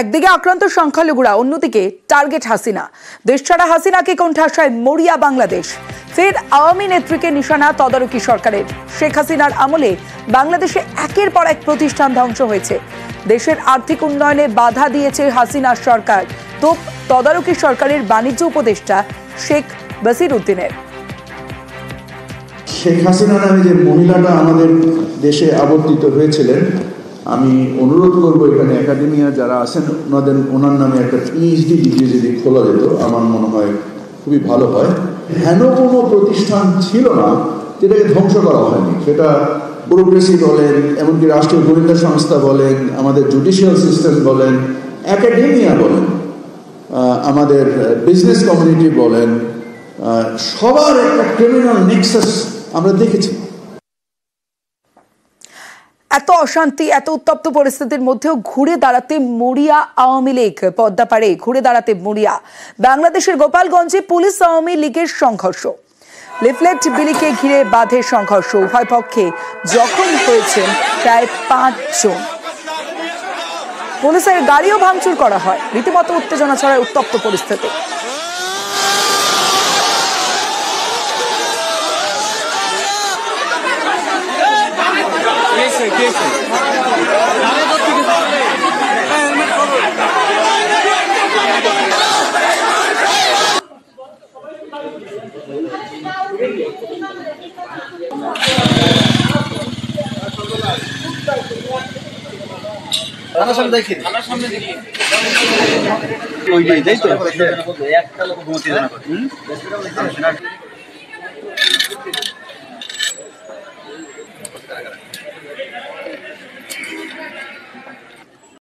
একদিকে আক্রান্ত সংখ্যালঘুরা, অন্যদিকে টার্গেট হাসিনা। দেশ ছাড়া হাসিনাকে কোণঠাসায় মরিয়া বাংলাদেশ। ফের আওয়ামী নেত্রীকে নিশানা তদারকি সরকারের। শেখ হাসিনার আমলে বাংলাদেশে একের পর এক প্রতিষ্ঠান ধ্বংস হয়েছে। দেশের আর্থিক উন্নয়নে বাধা দিয়েছে হাসিনার সরকার। তোপ তদারকি সরকারের বাণিজ্য উপদেষ্টা শেখ বসির উদ্দিনের। শেখ হাসিনা নামে যে মহিলাটা আমাদের দেশে আবর্তিত হয়েছিলেন, আমি অনুরোধ করবো এখানে একাডেমিয়া যারা আছেন ওনার নামে একটা পিএইচডি ডিগ্রি যদি খোলা যেত, আমার মনে হয় খুবই ভালো হয়। হেন কোনো প্রতিষ্ঠান ছিল না যেটাকে ধ্বংস করা হয়নি। সেটা ব্যুরোক্রেসি বলেন, এমনকি রাষ্ট্রীয় গোয়েন্দা সংস্থা বলেন, আমাদের জুডিশিয়াল সিস্টেম বলেন, একাডেমিয়া বলেন, আমাদের বিজনেস কমিউনিটি বলেন, সবার একটা ক্রিমিনাল নেক্সাস আমরা দেখেছি। এত অশান্তি, এত উত্তপ্ত পরিস্থিতির মধ্যেও ঘুরে দাঁড়াতে মরিয়া আওয়ামী লীগ। পদ্মাপাড়ে ঘুরে দাঁড়াতে মরিয়া বাংলাদেশের গোপালগঞ্জে পুলিশ আওয়ামী লীগের সংঘর্ষ। লিফলেট বিলিকে ঘিরে বাঁধে সংঘর্ষ। উভয় পক্ষে জখম হয়েছেন প্রায় 5 জন। পুলিশের গাড়িও ভাঙচুর করা হয়। রীতিমতো উত্তেজনা ছড়ায় উত্তপ্ত পরিস্থিতি। ওইটাই তাই তো একটা লোক ঘুমোতে